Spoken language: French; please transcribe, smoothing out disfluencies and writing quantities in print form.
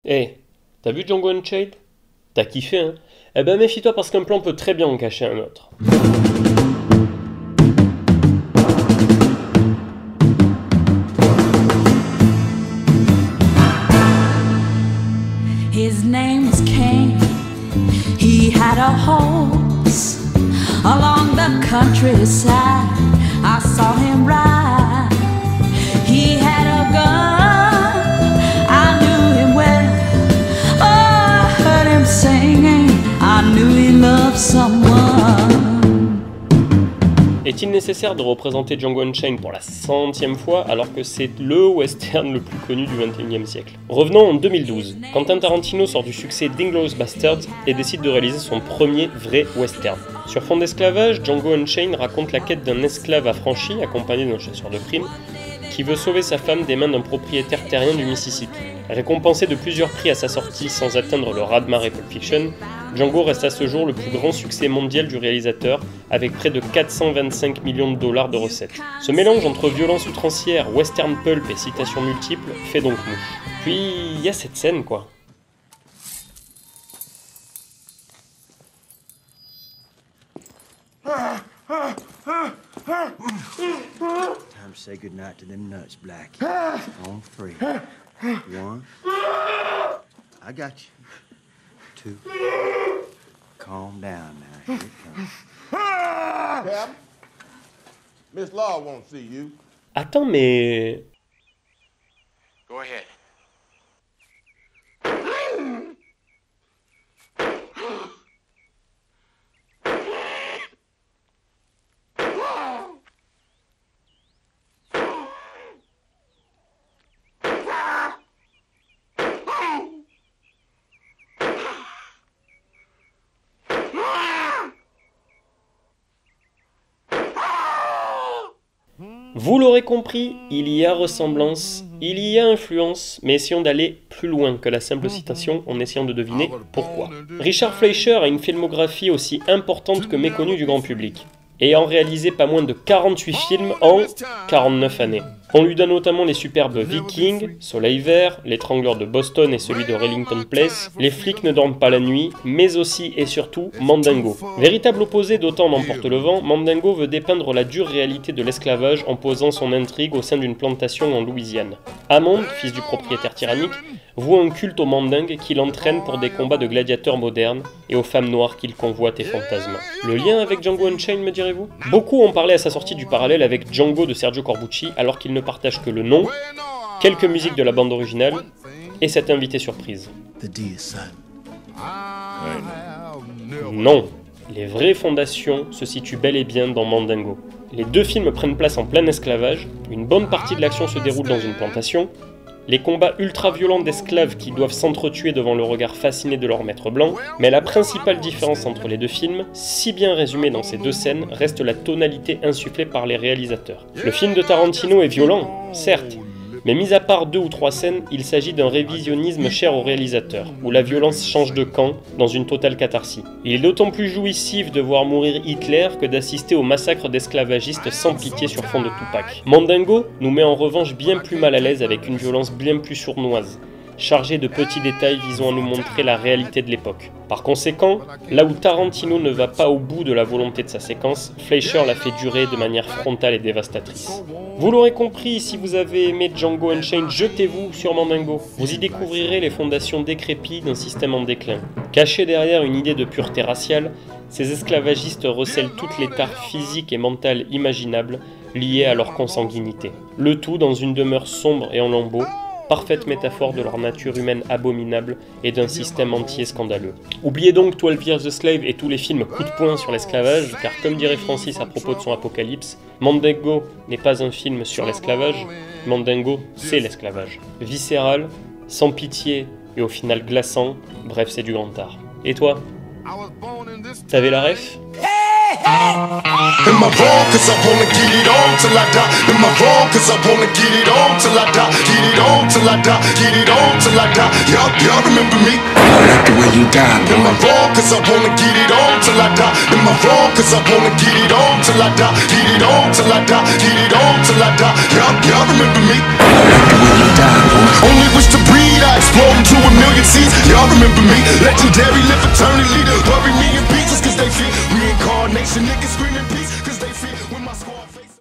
Eh, t'as vu Django Unchained? T'as kiffé, hein? Eh ben méfie-toi parce qu'un plan peut très bien en cacher un autre. His name was Cain. He had a horse along the countryside. I saw him ride. He had a gun. I knew him well. Oh, I heard him singing. I knew he loved someone. Est-il nécessaire de représenter Django Unchained pour la 100e fois alors que c'est le western le plus connu du XXIe siècle? Revenons en 2012, Quentin Tarantino sort du succès d'Inglourious Basterds et décide de réaliser son premier vrai western. Sur fond d'esclavage, Django Unchained raconte la quête d'un esclave affranchi accompagné d'un chasseur de primes qui veut sauver sa femme des mains d'un propriétaire terrien du Mississippi. Récompensé de plusieurs prix à sa sortie sans atteindre le raz-de-marée Pulp Fiction, Django reste à ce jour le plus grand succès mondial du réalisateur, avec près de 425 millions de dollars de recettes. Ce mélange entre violence outrancière, western pulp et citations multiples fait donc mouche. Puis il y a cette scène quoi. Time to say goodnight to them nuts, Black. On three. One. I got you. Two. Calm down now. Here it comes. Captain, Miss Law won't see you. Attends mais... Go ahead. Vous l'aurez compris, il y a ressemblance, il y a influence, mais essayons d'aller plus loin que la simple citation en essayant de deviner pourquoi. Richard Fleischer a une filmographie aussi importante que méconnue du grand public, ayant réalisé pas moins de 48 films en 49 années. On lui donne notamment les superbes Vikings, Soleil Vert, L'étrangleur de Boston et celui de Rillington Place, Les flics ne dorment pas la nuit, mais aussi et surtout Mandingo. Véritable opposé d'Autant n'emporte le vent, Mandingo veut dépeindre la dure réalité de l'esclavage en posant son intrigue au sein d'une plantation en Louisiane. Hammond, fils du propriétaire tyrannique, voue un culte aux mandingues qui l'entraîne pour des combats de gladiateurs modernes et aux femmes noires qu'il convoite et fantasme. Le lien avec Django Unchained, me direz-vous? Beaucoup ont parlé à sa sortie du parallèle avec Django de Sergio Corbucci alors qu'il ne partage que le nom, quelques musiques de la bande originale et cet invité surprise. Non, les vraies fondations se situent bel et bien dans Mandingo. Les deux films prennent place en plein esclavage, une bonne partie de l'action se déroule dans une plantation, les combats ultra-violents d'esclaves qui doivent s'entretuer devant le regard fasciné de leur maître blanc, mais la principale différence entre les deux films, si bien résumée dans ces deux scènes, reste la tonalité insufflée par les réalisateurs. Le film de Tarantino est violent, certes, mais mis à part 2 ou 3 scènes, il s'agit d'un révisionnisme cher au réalisateur, où la violence change de camp dans une totale catharsis. Il est d'autant plus jouissif de voir mourir Hitler que d'assister au massacre d'esclavagistes sans pitié sur fond de Tupac. Mandingo nous met en revanche bien plus mal à l'aise avec une violence bien plus sournoise, chargée de petits détails visant à nous montrer la réalité de l'époque. Par conséquent, là où Tarantino ne va pas au bout de la volonté de sa séquence, Fleischer la fait durer de manière frontale et dévastatrice. Vous l'aurez compris, si vous avez aimé Django Unchained, jetez-vous sur Mandingo. Vous y découvrirez les fondations décrépites d'un système en déclin. Cachés derrière une idée de pureté raciale, ces esclavagistes recèlent toutes les tares physiques et mentales imaginables liées à leur consanguinité. Le tout dans une demeure sombre et en lambeaux, parfaite métaphore de leur nature humaine abominable et d'un système entier scandaleux. Oubliez donc 12 Years a Slave et tous les films coup de poing sur l'esclavage, car comme dirait Francis à propos de son Apocalypse, Mandingo n'est pas un film sur l'esclavage, Mandingo c'est l'esclavage. Viscéral, sans pitié et au final glaçant, bref c'est du grand art. Et toi? T'avais la ref? Hey! Am I wrong? Cause I wanna get it on till I die. Am I wrong? Cause I wanna get it on till I die. Get it on till I die. Get it on till I die. Y'all remember me? I like the way you die, boy. Am I wrong? Cause I wanna get it on till I die. Am I wrong? Cause I wanna get it on till I die. Get it on till I die. Get it on till I die. Y'all remember me? I like the way you die, boy. Only wish to breed, I explode into a million seeds. Y'all remember me? Legendary, live eternally. Bury me in pieces cause they fear reincarnation. Niggas screaming peace.